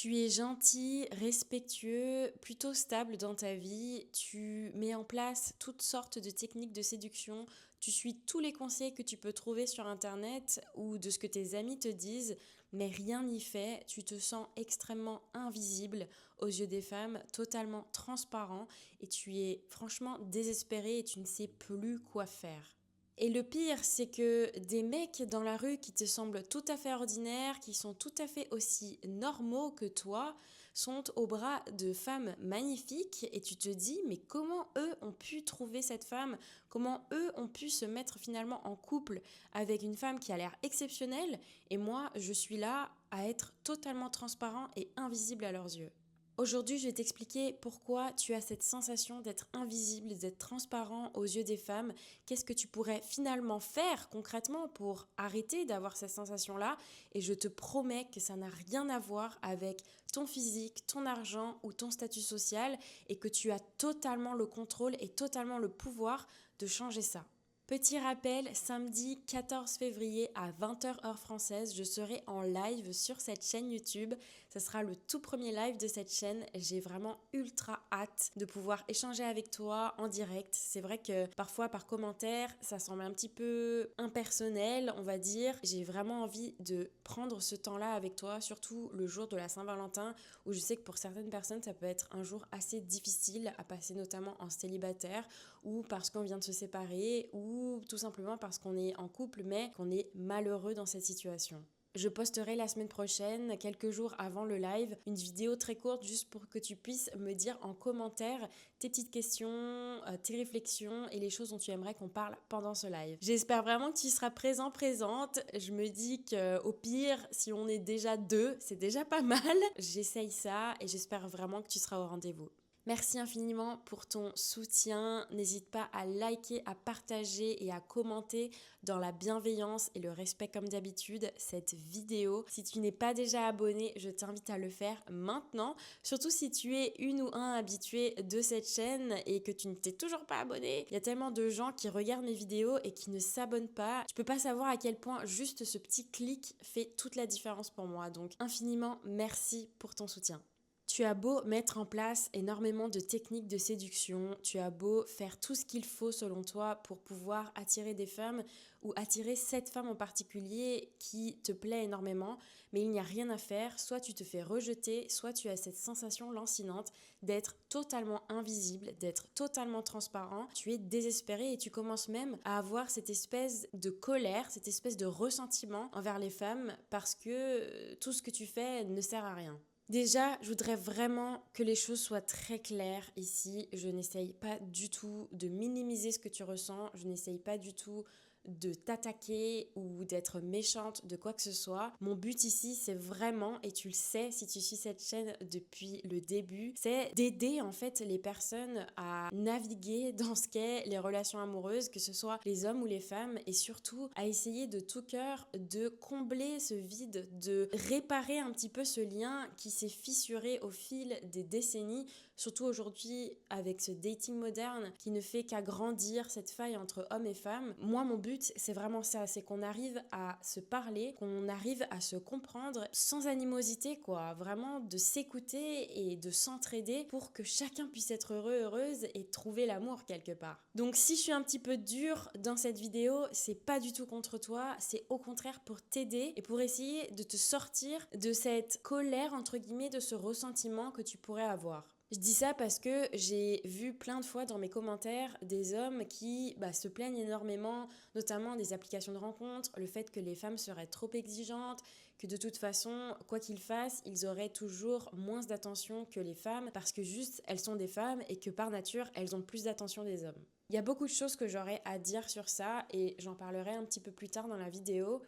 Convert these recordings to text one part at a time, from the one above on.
Tu es gentil, respectueux, plutôt stable dans ta vie, tu mets en place toutes sortes de techniques de séduction, tu suis tous les conseils que tu peux trouver sur internet ou de ce que tes amis te disent, mais rien n'y fait, tu te sens extrêmement invisible aux yeux des femmes, totalement transparent et tu es franchement désespéré et tu ne sais plus quoi faire. Et le pire, c'est que des mecs dans la rue qui te semblent tout à fait ordinaires, qui sont tout à fait aussi normaux que toi, sont au bras de femmes magnifiques et tu te dis mais comment eux ont pu trouver cette femme? Comment eux ont pu se mettre finalement en couple avec une femme qui a l'air exceptionnelle et moi je suis là à être totalement transparent et invisible à leurs yeux. Aujourd'hui, je vais t'expliquer pourquoi tu as cette sensation d'être invisible, d'être transparent aux yeux des femmes. Qu'est-ce que tu pourrais finalement faire concrètement pour arrêter d'avoir cette sensation-là? Et je te promets que ça n'a rien à voir avec ton physique, ton argent ou ton statut social et que tu as totalement le contrôle et totalement le pouvoir de changer ça. Petit rappel, samedi 14 février à 20h heure française, je serai en live sur cette chaîne YouTube. Ce sera le tout premier live de cette chaîne. J'ai vraiment ultra hâte de pouvoir échanger avec toi en direct. C'est vrai que parfois par commentaire, ça semble un petit peu impersonnel, on va dire. J'ai vraiment envie de prendre ce temps-là avec toi, surtout le jour de la Saint-Valentin, où je sais que pour certaines personnes, ça peut être un jour assez difficile à passer, notamment en célibataire, ou parce qu'on vient de se séparer, ou tout simplement parce qu'on est en couple mais qu'on est malheureux dans cette situation. Je posterai la semaine prochaine, quelques jours avant le live, une vidéo très courte juste pour que tu puisses me dire en commentaire tes petites questions, tes réflexions et les choses dont tu aimerais qu'on parle pendant ce live. J'espère vraiment que tu seras présente. Je me dis qu'au pire, si on est déjà deux, c'est déjà pas mal. J'essaye ça et j'espère vraiment que tu seras au rendez-vous. Merci infiniment pour ton soutien. N'hésite pas à liker, à partager et à commenter dans la bienveillance et le respect comme d'habitude cette vidéo. Si tu n'es pas déjà abonné, je t'invite à le faire maintenant. Surtout si tu es une ou un habitué de cette chaîne et que tu ne t'es toujours pas abonné. Il y a tellement de gens qui regardent mes vidéos et qui ne s'abonnent pas. Tu peux pas savoir à quel point juste ce petit clic fait toute la différence pour moi. Donc infiniment merci pour ton soutien. Tu as beau mettre en place énormément de techniques de séduction, tu as beau faire tout ce qu'il faut selon toi pour pouvoir attirer des femmes ou attirer cette femme en particulier qui te plaît énormément, mais il n'y a rien à faire, soit tu te fais rejeter, soit tu as cette sensation lancinante d'être totalement invisible, d'être totalement transparent, tu es désespéré et tu commences même à avoir cette espèce de colère, cette espèce de ressentiment envers les femmes parce que tout ce que tu fais ne sert à rien. Déjà, je voudrais vraiment que les choses soient très claires ici. Je n'essaye pas du tout de minimiser ce que tu ressens. Je n'essaye pas du tout de t'attaquer ou d'être méchante de quoi que ce soit. Mon but ici, c'est vraiment, et tu le sais si tu suis cette chaîne depuis le début, c'est d'aider en fait les personnes à naviguer dans ce qu'est les relations amoureuses, que ce soit les hommes ou les femmes, et surtout à essayer de tout cœur de combler ce vide, de réparer un petit peu ce lien qui s'est fissuré au fil des décennies, surtout aujourd'hui avec ce dating moderne qui ne fait qu'agrandir cette faille entre hommes et femmes. Moi, mon but, c'est vraiment ça, c'est qu'on arrive à se parler, qu'on arrive à se comprendre sans animosité, quoi. Vraiment de s'écouter et de s'entraider pour que chacun puisse être heureux, heureuse et trouver l'amour quelque part. Donc si je suis un petit peu dure dans cette vidéo, c'est pas du tout contre toi, c'est au contraire pour t'aider et pour essayer de te sortir de cette colère, entre guillemets, de ce ressentiment que tu pourrais avoir. Je dis ça parce que j'ai vu plein de fois dans mes commentaires des hommes qui se plaignent énormément, notamment des applications de rencontres, le fait que les femmes seraient trop exigeantes, que de toute façon, quoi qu'ils fassent, ils auraient toujours moins d'attention que les femmes parce que juste elles sont des femmes et que par nature, elles ont plus d'attention des hommes. Il y a beaucoup de choses que j'aurais à dire sur ça et j'en parlerai un petit peu plus tard dans la vidéo.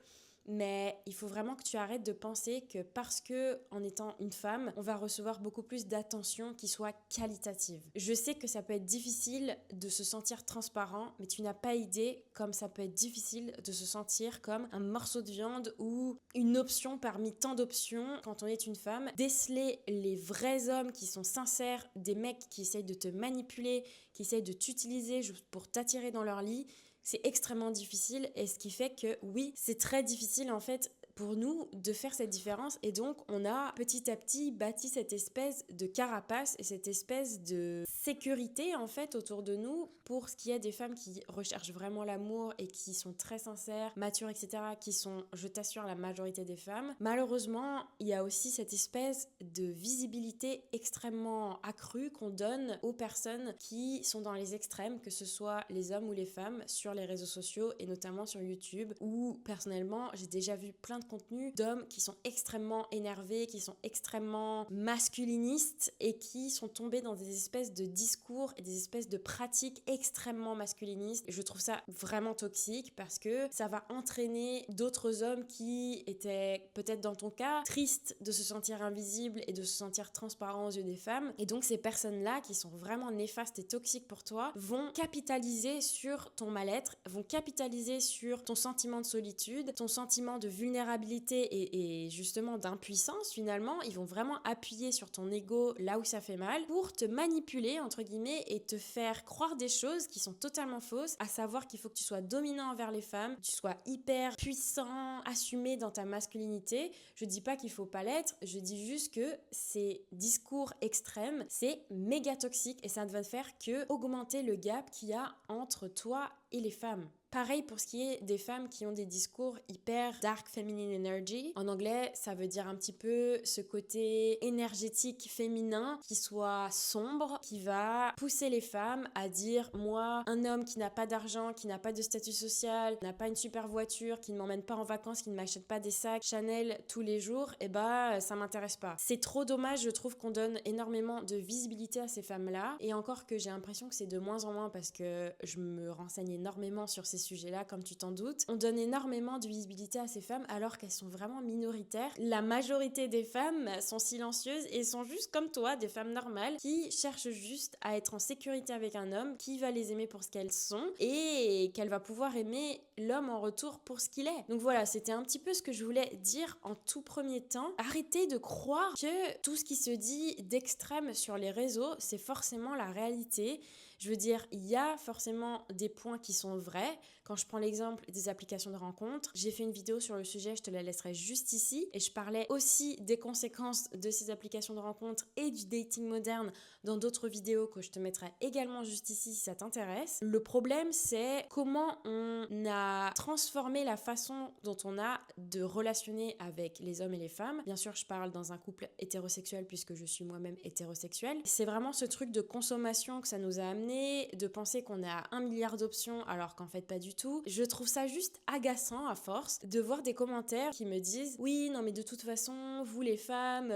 Mais il faut vraiment que tu arrêtes de penser que parce que en étant une femme, on va recevoir beaucoup plus d'attention qui soit qualitative. Je sais que ça peut être difficile de se sentir transparent, mais tu n'as pas idée comme ça peut être difficile de se sentir comme un morceau de viande ou une option parmi tant d'options quand on est une femme. Déceler les vrais hommes qui sont sincères, des mecs qui essayent de te manipuler, qui essayent de t'utiliser juste pour t'attirer dans leur lit, c'est extrêmement difficile et ce qui fait que oui, c'est très difficile en fait pour nous de faire cette différence et donc on a petit à petit bâti cette espèce de carapace et cette espèce de sécurité en fait autour de nous pour ce qui est des femmes qui recherchent vraiment l'amour et qui sont très sincères, matures, etc., qui sont, je t'assure, la majorité des femmes. Malheureusement, il y a aussi cette espèce de visibilité extrêmement accrue qu'on donne aux personnes qui sont dans les extrêmes, que ce soit les hommes ou les femmes, sur les réseaux sociaux et notamment sur YouTube, où personnellement, j'ai déjà vu plein de contenus d'hommes qui sont extrêmement énervés, qui sont extrêmement masculinistes et qui sont tombés dans des espèces de discours et des espèces de pratiques extrêmement masculinistes. Et je trouve ça vraiment toxique parce que ça va entraîner d'autres hommes qui étaient peut-être dans ton cas tristes de se sentir invisibles et de se sentir transparents aux yeux des femmes. Et donc ces personnes-là qui sont vraiment néfastes et toxiques pour toi vont capitaliser sur ton mal-être, vont capitaliser sur ton sentiment de solitude, ton sentiment de vulnérabilité et justement d'impuissance finalement. Ils vont vraiment appuyer sur ton ego là où ça fait mal pour te manipuler entre guillemets et te faire croire des choses qui sont totalement fausses, à savoir qu'il faut que tu sois dominant envers les femmes, que tu sois hyper puissant, assumé dans ta masculinité. Je dis pas qu'il faut pas l'être, je dis juste que ces discours extrêmes, c'est méga toxique et ça ne va faire que augmenter le gap qu'il y a entre toi et les femmes. Pareil pour ce qui est des femmes qui ont des discours hyper dark feminine energy. En anglais, ça veut dire un petit peu ce côté énergétique féminin qui soit sombre, qui va pousser les femmes à dire moi, un homme qui n'a pas d'argent, qui n'a pas de statut social, n'a pas une super voiture, qui ne m'emmène pas en vacances, qui ne m'achète pas des sacs Chanel tous les jours, ça m'intéresse pas. C'est trop dommage, je trouve qu'on donne énormément de visibilité à ces femmes-là et encore que j'ai l'impression que c'est de moins en moins parce que je me renseigne énormément sur ces sujets-là, comme tu t'en doutes. On donne énormément de visibilité à ces femmes alors qu'elles sont vraiment minoritaires. La majorité des femmes sont silencieuses et sont juste comme toi, des femmes normales qui cherchent juste à être en sécurité avec un homme qui va les aimer pour ce qu'elles sont et qu'elle va pouvoir aimer l'homme en retour pour ce qu'il est. Donc voilà, c'était un petit peu ce que je voulais dire en tout premier temps. Arrêtez de croire que tout ce qui se dit d'extrême sur les réseaux, c'est forcément la réalité. Je veux dire, il y a forcément des points qui sont vrais. Quand je prends l'exemple des applications de rencontres, j'ai fait une vidéo sur le sujet, je te la laisserai juste ici. Et je parlais aussi des conséquences de ces applications de rencontres et du dating moderne dans d'autres vidéos que je te mettrai également juste ici si ça t'intéresse. Le problème, c'est comment on a transformé la façon dont on a de relationner avec les hommes et les femmes. Bien sûr, je parle dans un couple hétérosexuel puisque je suis moi-même hétérosexuelle. C'est vraiment ce truc de consommation que ça nous a amené, de penser qu'on a 1 milliard d'options alors qu'en fait pas du tout. Je trouve ça juste agaçant à force de voir des commentaires qui me disent oui, non mais de toute façon, vous les femmes,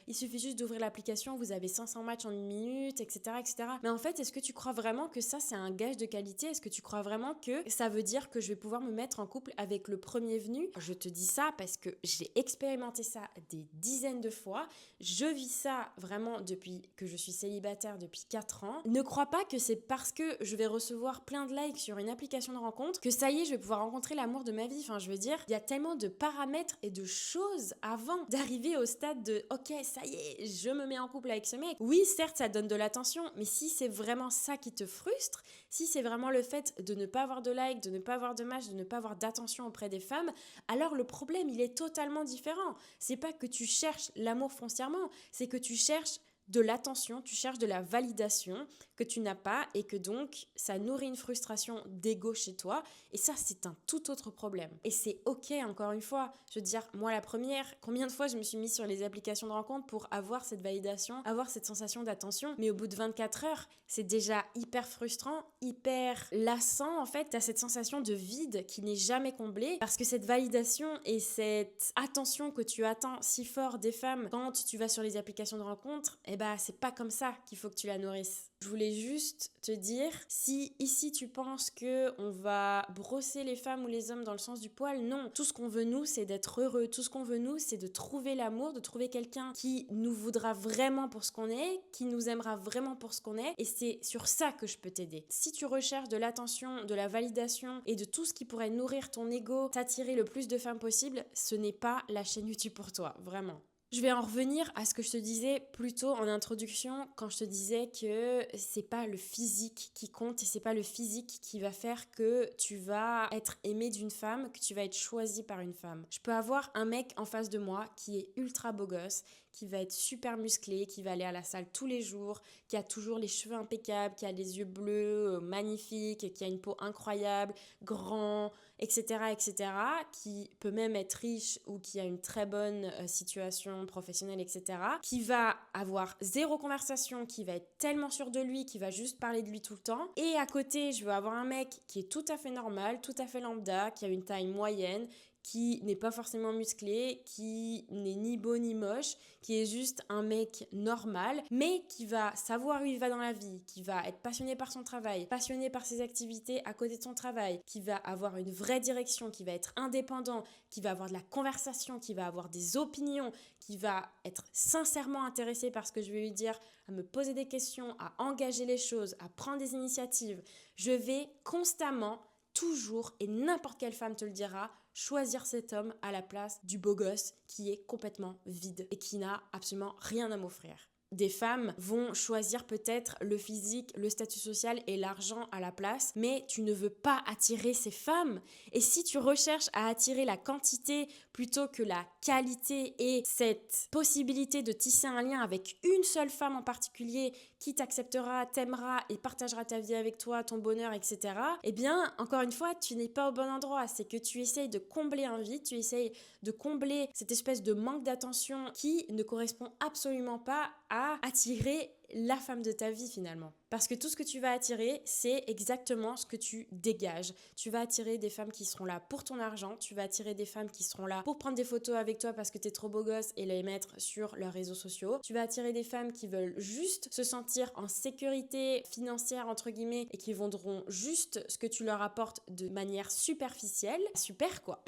il suffit juste d'ouvrir l'application, vous avez 500 matchs en 1 minute, etc., etc. Mais en fait, est-ce que tu crois vraiment que ça c'est un gage de qualité? Est-ce que tu crois vraiment que ça veut dire que je vais pouvoir me mettre en couple avec le premier venu? Je te dis ça parce que j'ai expérimenté ça des dizaines de fois. Je vis ça vraiment depuis que je suis célibataire depuis 4 ans. Ne crois pas que c'est parce que je vais recevoir plein de likes sur une application de rencontre que ça y est, je vais pouvoir rencontrer l'amour de ma vie. Enfin, je veux dire, il y a tellement de paramètres et de choses avant d'arriver au stade de ok, ça y est, je me mets en couple avec ce mec. Oui, certes, ça donne de l'attention, mais si c'est vraiment ça qui te frustre, si c'est vraiment le fait de ne pas avoir de likes, de ne pas avoir de match, de ne pas avoir d'attention auprès des femmes, alors le problème, il est totalement différent. C'est pas que tu cherches l'amour foncièrement, c'est que tu cherches de l'attention, tu cherches de la validation que tu n'as pas et que donc ça nourrit une frustration d'ego chez toi et ça c'est un tout autre problème. Et c'est ok encore une fois, je veux dire moi la première, combien de fois je me suis mise sur les applications de rencontre pour avoir cette validation, avoir cette sensation d'attention, mais au bout de 24 heures c'est déjà hyper frustrant, hyper lassant en fait, t'as cette sensation de vide qui n'est jamais comblée parce que cette validation et cette attention que tu attends si fort des femmes quand tu vas sur les applications de rencontre, c'est pas comme ça qu'il faut que tu la nourrisses. Je voulais juste te dire, si ici tu penses que on va brosser les femmes ou les hommes dans le sens du poil, non. Tout ce qu'on veut nous, c'est d'être heureux. Tout ce qu'on veut nous, c'est de trouver l'amour, de trouver quelqu'un qui nous voudra vraiment pour ce qu'on est, qui nous aimera vraiment pour ce qu'on est. Et c'est sur ça que je peux t'aider. Si tu recherches de l'attention, de la validation et de tout ce qui pourrait nourrir ton ego, t'attirer le plus de femmes possible, ce n'est pas la chaîne YouTube pour toi, vraiment. Je vais en revenir à ce que je te disais plus tôt en introduction quand je te disais que c'est pas le physique qui compte et c'est pas le physique qui va faire que tu vas être aimé d'une femme, que tu vas être choisi par une femme. Je peux avoir un mec en face de moi qui est ultra beau gosse, qui va être super musclé, qui va aller à la salle tous les jours, qui a toujours les cheveux impeccables, qui a les yeux bleus magnifiques, qui a une peau incroyable, grand, etc., etc., qui peut même être riche ou qui a une très bonne situation professionnelle, etc., qui va avoir zéro conversation, qui va être tellement sûr de lui, qui va juste parler de lui tout le temps. Et à côté, je veux avoir un mec qui est tout à fait normal, tout à fait lambda, qui a une taille moyenne, qui n'est pas forcément musclé, qui n'est ni beau ni moche, qui est juste un mec normal, mais qui va savoir où il va dans la vie, qui va être passionné par son travail, passionné par ses activités à côté de son travail, qui va avoir une vraie direction, qui va être indépendant, qui va avoir de la conversation, qui va avoir des opinions, qui va être sincèrement intéressé par ce que je vais lui dire, à me poser des questions, à engager les choses, à prendre des initiatives. Je vais constamment, toujours, et n'importe quelle femme te le dira, choisir cet homme à la place du beau gosse qui est complètement vide et qui n'a absolument rien à m'offrir. Des femmes vont choisir peut-être le physique, le statut social et l'argent à la place, mais tu ne veux pas attirer ces femmes. Et si tu recherches à attirer la quantité plutôt que la qualité et cette possibilité de tisser un lien avec une seule femme en particulier qui t'acceptera, t'aimera et partagera ta vie avec toi, ton bonheur, etc., eh bien, encore une fois, tu n'es pas au bon endroit. C'est que tu essayes de combler un vide, tu essayes de combler cette espèce de manque d'attention qui ne correspond absolument pas à attirer la femme de ta vie finalement. Parce que tout ce que tu vas attirer, c'est exactement ce que tu dégages. Tu vas attirer des femmes qui seront là pour ton argent, tu vas attirer des femmes qui seront là pour prendre des photos avec toi parce que t'es trop beau gosse et les mettre sur leurs réseaux sociaux. Tu vas attirer des femmes qui veulent juste se sentir en sécurité financière entre guillemets et qui vendront juste ce que tu leur apportes de manière superficielle. Super quoi.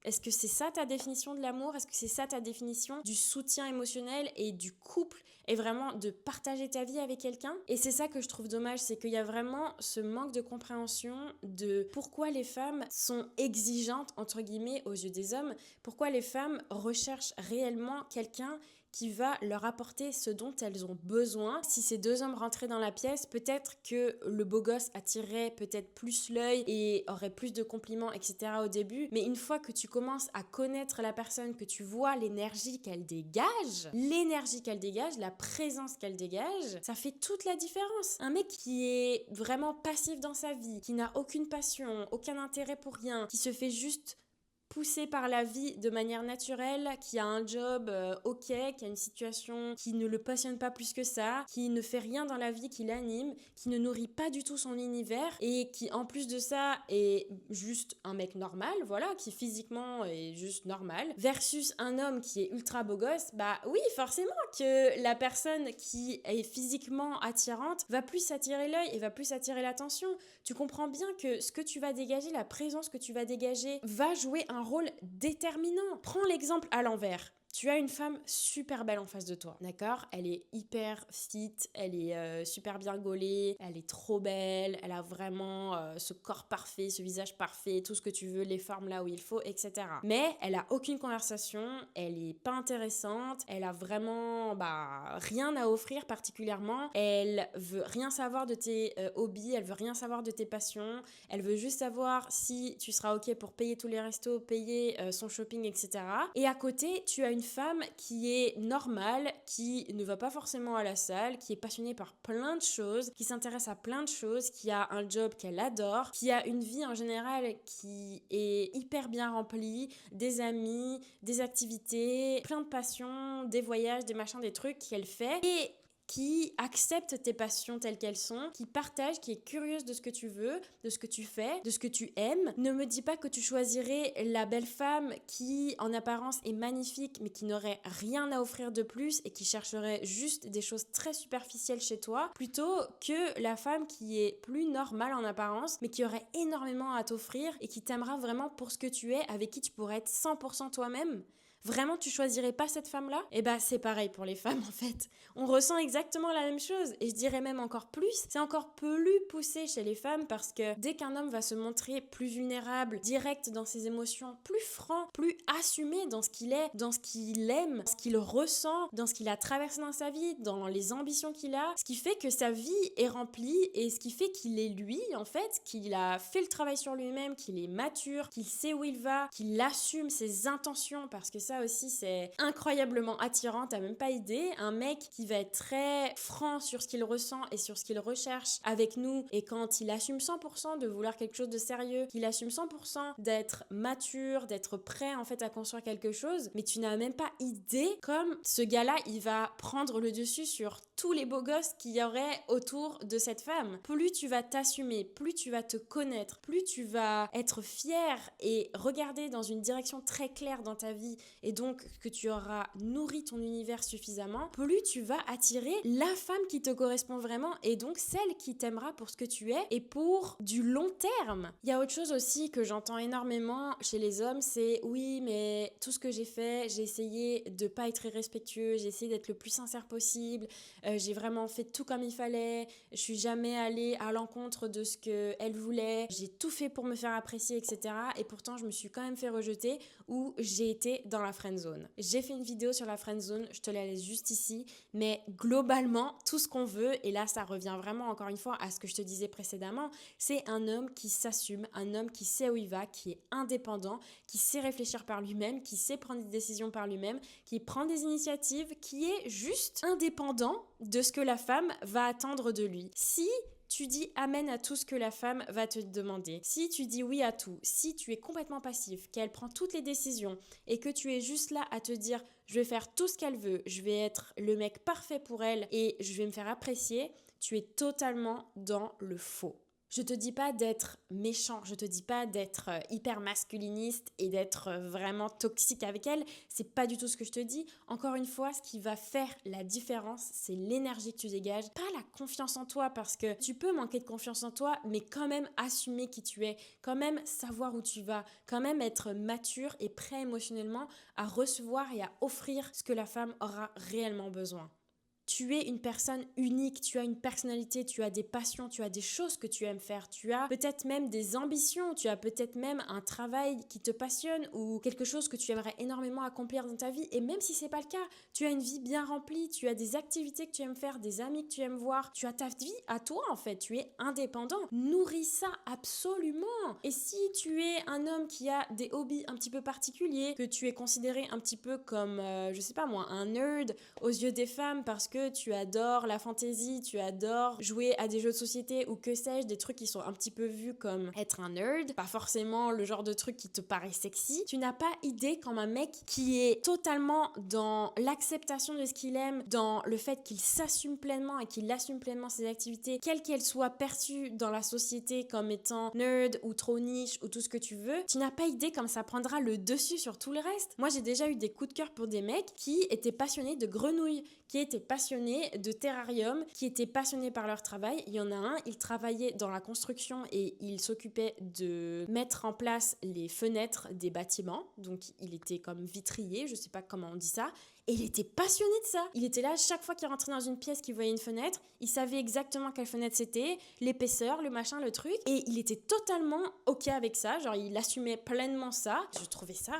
Est-ce que c'est ça ta définition de l'amour? Est-ce que c'est ça ta définition du soutien émotionnel et du couple et vraiment de partager ta vie avec quelqu'un? Et c'est ça que je trouve dommage, c'est qu'il y a vraiment ce manque de compréhension de pourquoi les femmes sont exigeantes entre guillemets aux yeux des hommes, pourquoi les femmes recherchent réellement quelqu'un qui va leur apporter ce dont elles ont besoin. Si ces deux hommes rentraient dans la pièce, peut-être que le beau gosse attirerait peut-être plus l'œil et aurait plus de compliments, etc. au début. Mais une fois que tu commences à connaître la personne, que tu vois l'énergie qu'elle dégage, la présence qu'elle dégage, ça fait toute la différence. Un mec qui est vraiment passif dans sa vie, qui n'a aucune passion, aucun intérêt pour rien, qui se fait juste poussé par la vie de manière naturelle, qui a un job ok, qui a une situation qui ne le passionne pas plus que ça, qui ne fait rien dans la vie qui l'anime, qui ne nourrit pas du tout son univers et qui en plus de ça est juste un mec normal, voilà, qui physiquement est juste normal, versus un homme qui est ultra beau gosse, bah oui, forcément que la personne qui est physiquement attirante va plus attirer l'œil et va plus attirer l'attention. Tu comprends bien que ce que tu vas dégager, la présence que tu vas dégager va jouer un rôle déterminant. Prends l'exemple à l'envers. Tu as une femme super belle en face de toi, d'accord? Elle est hyper fit, elle est super bien gaulée, elle est trop belle, elle a vraiment ce corps parfait, ce visage parfait, tout ce que tu veux, les formes là où il faut, etc. Mais elle a aucune conversation, elle est pas intéressante, elle a vraiment rien à offrir particulièrement, elle veut rien savoir de tes hobbies, elle veut rien savoir de tes passions, elle veut juste savoir si tu seras ok pour payer tous les restos, payer son shopping, etc. Et à côté, tu as une femme qui est normale, qui ne va pas forcément à la salle, qui est passionnée par plein de choses, qui s'intéresse à plein de choses, qui a un job qu'elle adore, qui a une vie en général qui est hyper bien remplie, des amis, des activités, plein de passions, des voyages, des machins, des trucs qu'elle fait. Et qui accepte tes passions telles qu'elles sont, qui partage, qui est curieuse de ce que tu veux, de ce que tu fais, de ce que tu aimes. Ne me dis pas que tu choisirais la belle femme qui, en apparence, est magnifique, mais qui n'aurait rien à offrir de plus et qui chercherait juste des choses très superficielles chez toi, plutôt que la femme qui est plus normale en apparence, mais qui aurait énormément à t'offrir et qui t'aimera vraiment pour ce que tu es, avec qui tu pourrais être 100% toi-même. Vraiment, tu choisirais pas cette femme-là? Et bah, c'est pareil pour les femmes, en fait. On ressent exactement la même chose. Et je dirais même encore plus, c'est encore plus poussé chez les femmes parce que dès qu'un homme va se montrer plus vulnérable, direct dans ses émotions, plus franc, plus assumé dans ce qu'il est, dans ce qu'il aime, ce qu'il ressent, dans ce qu'il a traversé dans sa vie, dans les ambitions qu'il a, ce qui fait que sa vie est remplie et ce qui fait qu'il est lui, en fait, qu'il a fait le travail sur lui-même, qu'il est mature, qu'il sait où il va, qu'il assume ses intentions, parce que ça aussi c'est incroyablement attirant, t'as même pas idée. Un mec qui va être très franc sur ce qu'il ressent et sur ce qu'il recherche avec nous, et quand il assume 100% de vouloir quelque chose de sérieux, qu'il assume 100% d'être mature, d'être prêt en fait à construire quelque chose, mais tu n'as même pas idée comme ce gars-là, il va prendre le dessus sur tous les beaux gosses qu'il y aurait autour de cette femme. Plus tu vas t'assumer, plus tu vas te connaître, plus tu vas être fier et regarder dans une direction très claire dans ta vie, et donc que tu auras nourri ton univers suffisamment, plus tu vas attirer la femme qui te correspond vraiment, et donc celle qui t'aimera pour ce que tu es et pour du long terme. Il y a autre chose aussi que j'entends énormément chez les hommes, c'est oui, mais tout ce que j'ai fait, j'ai essayé de pas être irrespectueux, j'ai essayé d'être le plus sincère possible, j'ai vraiment fait tout comme il fallait, je suis jamais allée à l'encontre de ce qu'elle voulait, j'ai tout fait pour me faire apprécier, etc. Et pourtant, je me suis quand même fait rejeter, ou j'ai été dans la friend zone. J'ai fait une vidéo sur la friend zone, je te la laisse juste ici, mais globalement, tout ce qu'on veut, et là ça revient vraiment encore une fois à ce que je te disais précédemment, c'est un homme qui s'assume, un homme qui sait où il va, qui est indépendant, qui sait réfléchir par lui-même, qui sait prendre des décisions par lui-même, qui prend des initiatives, qui est juste indépendant de ce que la femme va attendre de lui. Si tu dis amen à tout ce que la femme va te demander, si tu dis oui à tout, si tu es complètement passif, qu'elle prend toutes les décisions et que tu es juste là à te dire je vais faire tout ce qu'elle veut, je vais être le mec parfait pour elle et je vais me faire apprécier, tu es totalement dans le faux. Je te dis pas d'être méchant, je te dis pas d'être hyper masculiniste et d'être vraiment toxique avec elle, c'est pas du tout ce que je te dis. Encore une fois, ce qui va faire la différence, c'est l'énergie que tu dégages, pas la confiance en toi, parce que tu peux manquer de confiance en toi, mais quand même assumer qui tu es, quand même savoir où tu vas, quand même être mature et prêt émotionnellement à recevoir et à offrir ce que la femme aura réellement besoin. Tu es une personne unique, tu as une personnalité, tu as des passions, tu as des choses que tu aimes faire, tu as peut-être même des ambitions, tu as peut-être même un travail qui te passionne ou quelque chose que tu aimerais énormément accomplir dans ta vie, et même si c'est pas le cas, tu as une vie bien remplie, tu as des activités que tu aimes faire, des amis que tu aimes voir, tu as ta vie à toi en fait, tu es indépendant. Nourris ça absolument. Et si tu es un homme qui a des hobbies un petit peu particuliers, que tu es considéré un petit peu comme, je sais pas moi, un nerd aux yeux des femmes parce que tu adores la fantaisie, tu adores jouer à des jeux de société ou que sais-je, des trucs qui sont un petit peu vus comme être un nerd, pas forcément le genre de truc qui te paraît sexy, tu n'as pas idée comme un mec qui est totalement dans l'acceptation de ce qu'il aime, dans le fait qu'il s'assume pleinement et qu'il assume pleinement ses activités, quelles qu'elles soient perçues dans la société comme étant nerd ou trop niche ou tout ce que tu veux, tu n'as pas idée comme ça prendra le dessus sur tout le reste. Moi, j'ai déjà eu des coups de cœur pour des mecs qui étaient passionnés de grenouilles, qui étaient passionnés de terrarium, qui étaient passionnés par leur travail. Il y en a un, il travaillait dans la construction et il s'occupait de mettre en place les fenêtres des bâtiments. Donc il était comme vitrier, je sais pas comment on dit ça. Et il était passionné de ça. Il était là, chaque fois qu'il rentrait dans une pièce, qu'il voyait une fenêtre, il savait exactement quelle fenêtre c'était, l'épaisseur, le machin, le truc. Et il était totalement OK avec ça. Genre, il assumait pleinement ça. Je trouvais ça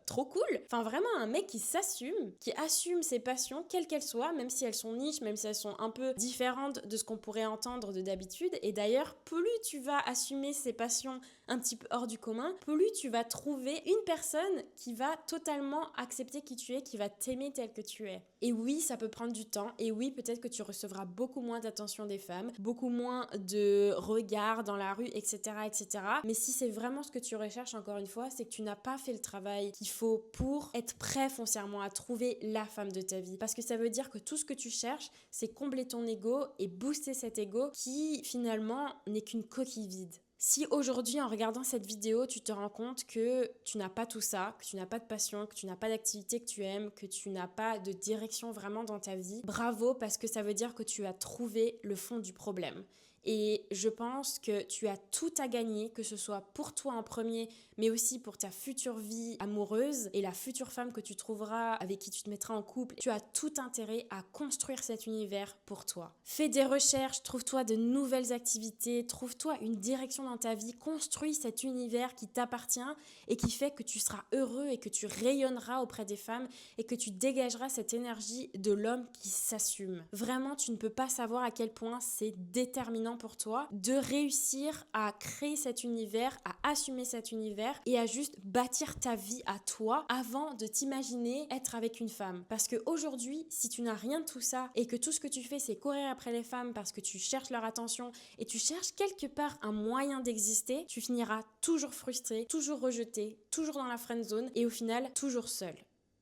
trop cool. Enfin, vraiment, un mec qui s'assume, qui assume ses passions, quelles qu'elles soient, même si elles sont niches, même si elles sont un peu différentes de ce qu'on pourrait entendre de d'habitude. Et d'ailleurs, plus tu vas assumer ses passions un petit peu hors du commun, plus tu vas trouver une personne qui va totalement accepter qui tu es, qui va t'aimer tel que tu es. Et oui, ça peut prendre du temps, et oui, peut-être que tu recevras beaucoup moins d'attention des femmes, beaucoup moins de regards dans la rue, etc., etc. Mais si c'est vraiment ce que tu recherches, encore une fois, c'est que tu n'as pas fait le travail qu'il faut pour être prêt foncièrement à trouver la femme de ta vie. Parce que ça veut dire que tout ce que tu cherches, c'est combler ton ego et booster cet ego qui, finalement, n'est qu'une coquille vide. Si aujourd'hui, en regardant cette vidéo, tu te rends compte que tu n'as pas tout ça, que tu n'as pas de passion, que tu n'as pas d'activité que tu aimes, que tu n'as pas de direction vraiment dans ta vie, bravo, parce que ça veut dire que tu as trouvé le fond du problème. Et je pense que tu as tout à gagner, que ce soit pour toi en premier, mais aussi pour ta future vie amoureuse et la future femme que tu trouveras, avec qui tu te mettras en couple. Tu as tout intérêt à construire cet univers pour toi. Fais des recherches, trouve-toi de nouvelles activités, trouve-toi une direction dans ta vie, construis cet univers qui t'appartient et qui fait que tu seras heureux et que tu rayonneras auprès des femmes et que tu dégageras cette énergie de l'homme qui s'assume. Vraiment, tu ne peux pas savoir à quel point c'est déterminant pour toi de réussir à créer cet univers, à assumer cet univers et à juste bâtir ta vie à toi avant de t'imaginer être avec une femme. Parce qu'aujourd'hui, si tu n'as rien de tout ça et que tout ce que tu fais c'est courir après les femmes parce que tu cherches leur attention et tu cherches quelque part un moyen d'exister, tu finiras toujours frustré, toujours rejeté, toujours dans la friend zone et au final toujours seul.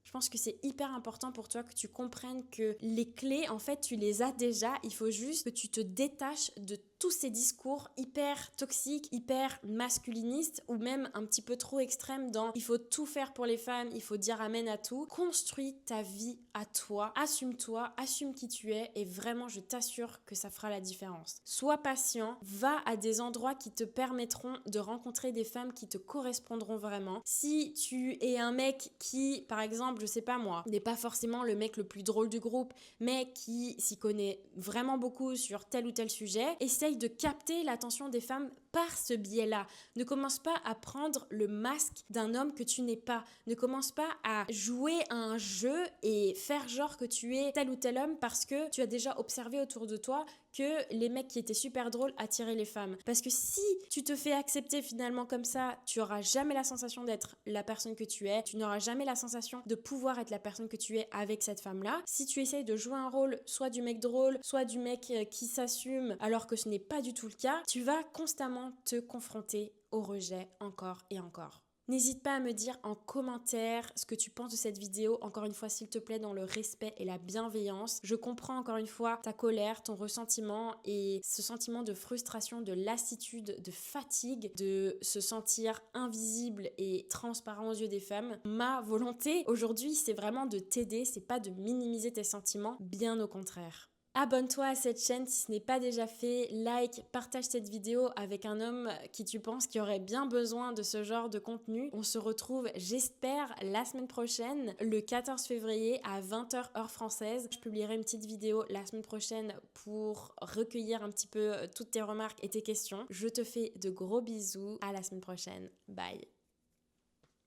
Je pense que c'est hyper important pour toi que tu comprennes que les clés, en fait, tu les as déjà. Il faut juste que tu te détaches de tous ces discours hyper toxiques, hyper masculinistes ou même un petit peu trop extrêmes dans il faut tout faire pour les femmes, il faut dire amen à tout. Construis ta vie à toi, assume qui tu es et vraiment, je t'assure que ça fera la différence. Sois patient, va à des endroits qui te permettront de rencontrer des femmes qui te correspondront vraiment. Si tu es un mec qui, par exemple, je sais pas moi, n'est pas forcément le mec le plus drôle du groupe, mais qui s'y connaît vraiment beaucoup sur tel ou tel sujet, essaye de capter l'attention des femmes par ce biais-là. Ne commence pas à prendre le masque d'un homme que tu n'es pas. Ne commence pas à jouer à un jeu et faire genre que tu es tel ou tel homme parce que tu as déjà observé autour de toi que les mecs qui étaient super drôles attiraient les femmes. Parce que si tu te fais accepter finalement comme ça, tu n'auras jamais la sensation d'être la personne que tu es, tu n'auras jamais la sensation de pouvoir être la personne que tu es avec cette femme-là. Si tu essayes de jouer un rôle soit du mec drôle, soit du mec qui s'assume alors que ce n'est pas du tout le cas, tu vas constamment te confronter au rejet encore et encore. N'hésite pas à me dire en commentaire ce que tu penses de cette vidéo, encore une fois s'il te plaît dans le respect et la bienveillance. Je comprends encore une fois ta colère, ton ressentiment et ce sentiment de frustration, de lassitude, de fatigue, de se sentir invisible et transparent aux yeux des femmes. Ma volonté aujourd'hui c'est vraiment de t'aider, c'est pas de minimiser tes sentiments, bien au contraire. Abonne-toi à cette chaîne si ce n'est pas déjà fait, like, partage cette vidéo avec un homme qui tu penses qui aurait bien besoin de ce genre de contenu. On se retrouve, j'espère, la semaine prochaine, le 14 février à 20h heure française. Je publierai une petite vidéo la semaine prochaine pour recueillir un petit peu toutes tes remarques et tes questions. Je te fais de gros bisous, à la semaine prochaine, bye.